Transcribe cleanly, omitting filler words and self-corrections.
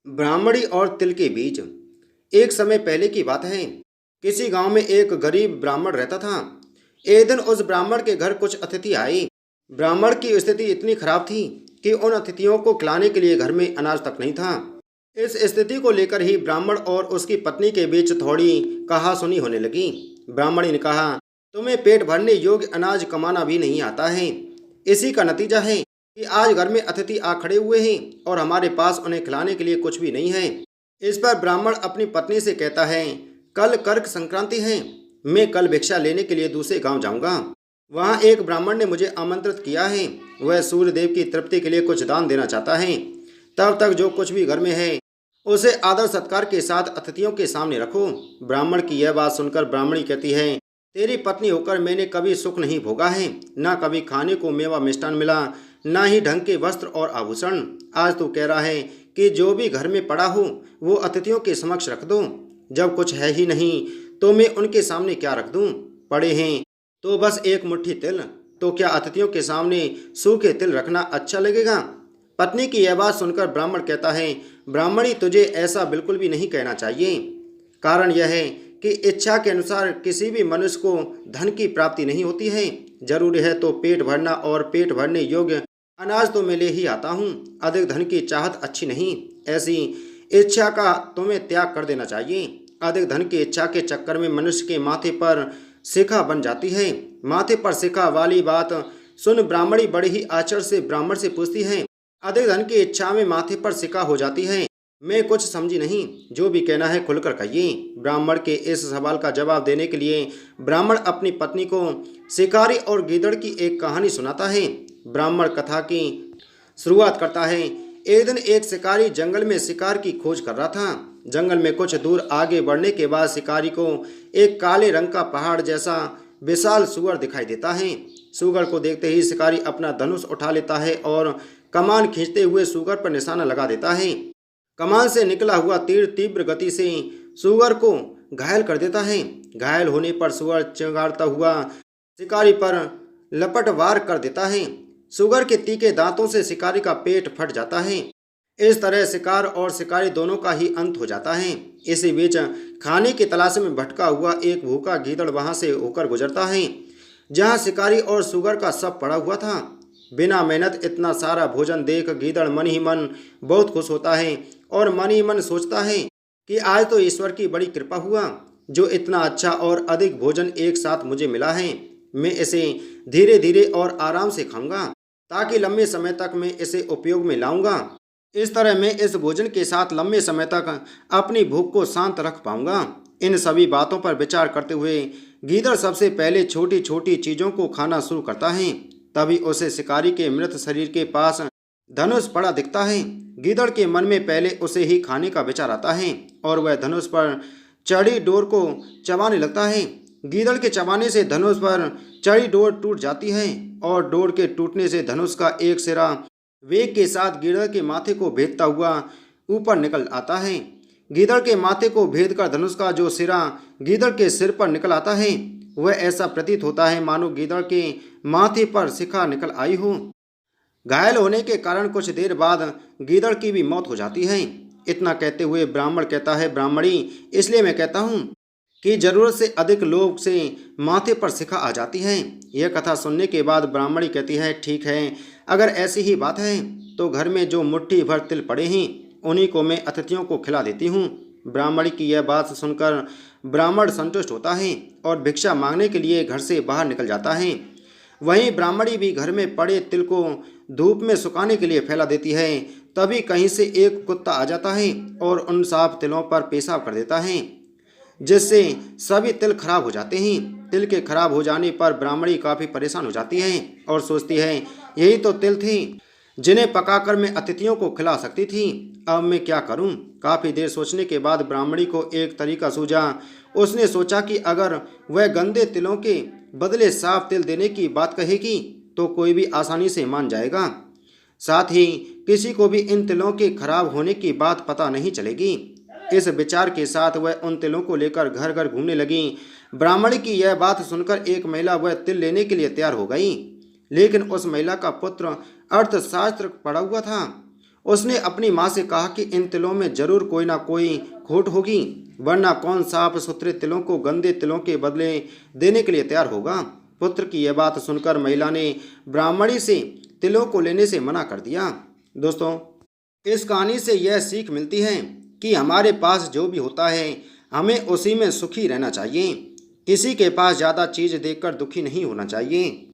ब्राह्मणी और तिल के बीच। एक समय पहले की बात है। किसी गांव में एक गरीब ब्राह्मण रहता था। एक दिन उस ब्राह्मण के घर कुछ अतिथि आए। ब्राह्मण की स्थिति इतनी खराब थी कि उन अतिथियों को खिलाने के लिए घर में अनाज तक नहीं था। इस स्थिति को लेकर ही ब्राह्मण और उसकी पत्नी के बीच थोड़ी कहासुनी होने लगी। ब्राह्मणी ने कहा, तुम्हें पेट भरने योग्य अनाज कमाना भी नहीं आता है। इसी का नतीजा है कि आज घर में अतिथि आ खड़े हुए हैं और हमारे पास उन्हें खिलाने के लिए कुछ भी नहीं है। इस पर ब्राह्मण अपनी पत्नी से कहता है, कल कर्क संक्रांति है, मैं कल भिक्षा लेने के लिए दूसरे गांव जाऊंगा। वहां एक ब्राह्मण ने मुझे आमंत्रित किया है। वह सूर्य देव की तृप्ति के लिए कुछ दान देना चाहता है। तब तक जो कुछ भी घर में है उसे आदर सत्कार के साथ अतिथियों के सामने रखो। ब्राह्मण की यह बात सुनकर ब्राह्मणी कहती है, तेरी पत्नी होकर मैंने कभी सुख नहीं भोगा है, न कभी खाने को मेवा मिष्ठान मिला, न ही ढंग के वस्त्र और आभूषण। आज तू कह रहा है कि जो भी घर में पड़ा हो वो अतिथियों के समक्ष रख दो। जब कुछ है ही नहीं तो मैं उनके सामने क्या रख दूं? पड़े हैं तो बस एक मुट्ठी तिल, तो क्या अतिथियों के सामने सूखे तिल रखना अच्छा लगेगा? पत्नी की यह बात सुनकर ब्राह्मण कहता है, ब्राह्मणी, तुझे ऐसा बिल्कुल भी नहीं कहना चाहिए। कारण यह है कि इच्छा के अनुसार किसी भी मनुष्य को धन की प्राप्ति नहीं होती है। जरूरी है तो पेट भरना, और पेट भरने योग्य अनाज तो मैं ले ही आता हूँ। अधिक धन की चाहत अच्छी नहीं। ऐसी इच्छा का तुम्हें त्याग कर देना चाहिए। अधिक धन की इच्छा के चक्कर में मनुष्य के माथे पर शिखा बन जाती है। माथे पर शिखा वाली बात सुन ब्राह्मणी बड़ी ही आश्चर्य से ब्राह्मण से पूछती है, अधिक धन की इच्छा में माथे पर शिखा हो जाती है? मैं कुछ समझी नहीं, जो भी कहना है खुलकर कहिए। ब्राह्मण के इस सवाल का जवाब देने के लिए ब्राह्मण अपनी पत्नी को शिकारी और गीदड़ की एक कहानी सुनाता है। ब्राह्मण कथा की शुरुआत करता है। एक दिन एक शिकारी जंगल में शिकार की खोज कर रहा था। जंगल में कुछ दूर आगे बढ़ने के बाद शिकारी को एक काले रंग का पहाड़ जैसा विशाल सूअर दिखाई देता है। सूअर को देखते ही शिकारी अपना धनुष उठा लेता है और कमान खींचते हुए सूअर पर निशाना लगा देता है। कमान से निकला हुआ तीर तीव्र गति से सूअर को घायल कर देता है। घायल होने पर सूअर चिंगारता हुआ शिकारी पर लपट वार कर देता है। सूअर के तीखे दांतों से शिकारी का पेट फट जाता है। इस तरह शिकार और शिकारी दोनों का ही अंत हो जाता है। इसी बीच खाने की तलाश में भटका हुआ एक भूखा गीदड़ वहां से होकर गुजरता है जहां शिकारी और सूअर का शव पड़ा हुआ था। बिना मेहनत इतना सारा भोजन देख गीदड़ मन ही मन बहुत खुश होता है और मन ही मन सोचता है कि आज तो ईश्वर की बड़ी कृपा हुआ, जो इतना अच्छा और अधिक भोजन एक साथ मुझे मिला है। मैं इसे धीरे धीरे और आराम से खाऊंगा ताकि लंबे समय तक मैं इसे उपयोग में लाऊंगा। इस तरह मैं इस भोजन के साथ लंबे समय तक अपनी भूख को शांत रख पाऊंगा। इन सभी बातों पर विचार करते हुए गीदड़ सबसे पहले छोटी छोटी चीज़ों को खाना शुरू करता है। तभी उसे शिकारी के मृत शरीर के पास धनुष पड़ा दिखता है। गीदड़ के मन में पहले उसे ही खाने का विचार आता है और वह धनुष पर चढ़ी डोर को चबाने लगता है। गीदड़ के चबाने से धनुष पर चढ़ी डोर टूट जाती है और डोर के टूटने से धनुष का एक सिरा वेग के साथ गीदड़ के माथे को भेदता हुआ ऊपर निकल आता है। गीदड़ के माथे को भेद कर धनुष का जो सिरा गीदड़ के सिर पर निकल आता है वह ऐसा प्रतीत होता है मानो गीदड़ के माथे पर शिखा निकल आई हो। घायल होने के कारण कुछ देर बाद गीदड़ की भी मौत हो जाती है। इतना कहते हुए ब्राह्मण कहता है, ब्राह्मणी, इसलिए मैं कहता हूँ कि जरूरत से अधिक लोभ से माथे पर शिखा आ जाती है। यह कथा सुनने के बाद ब्राह्मणी कहती है, ठीक है, अगर ऐसी ही बात है तो घर में जो मुट्ठी भर तिल पड़े हैं उन्हीं को मैं अतिथियों को खिला देती हूँ। ब्राह्मणी की यह बात सुनकर ब्राह्मण संतुष्ट होता है और भिक्षा मांगने के लिए घर से बाहर निकल जाता है। वहीं ब्राह्मणी भी घर में पड़े तिल को धूप में सुखाने के लिए फैला देती है। तभी कहीं से एक कुत्ता आ जाता है और उन साफ तिलों पर पेशाब कर देता है, जिससे सभी तिल खराब हो जाते हैं। तिल के खराब हो जाने पर ब्राह्मणी काफ़ी परेशान हो जाती है और सोचती है, यही तो तिल थे जिन्हें पकाकर मैं अतिथियों को खिला सकती थी। अब मैं क्या करूं? काफ़ी देर सोचने के बाद ब्राह्मणी को एक तरीका सूझा। उसने सोचा कि अगर वह गंदे तिलों के बदले साफ तिल देने की बात कहेगी तो कोई भी आसानी से मान जाएगा। साथ ही किसी को भी इन तिलों के खराब होने की बात पता नहीं चलेगी। इस विचार के साथ वह उन तिलों को लेकर घर घर घूमने लगी। ब्राह्मणी की यह बात सुनकर एक महिला वह तिल लेने के लिए तैयार हो गई, लेकिन उस महिला का पुत्र अर्थशास्त्र पढ़ा हुआ था उसने अपनी माँ से कहा कि इन तिलों में जरूर कोई ना कोई खोट होगी, वरना कौन साफ सुथरे तिलों को गंदे तिलों के बदले देने के लिए तैयार होगा। पुत्र की यह बात सुनकर महिला ने ब्राह्मणी से तिलों को लेने से मना कर दिया। दोस्तों, इस कहानी से यह सीख मिलती है कि हमारे पास जो भी होता है हमें उसी में सुखी रहना चाहिए। किसी के पास ज़्यादा चीज़ देखकर दुखी नहीं होना चाहिए।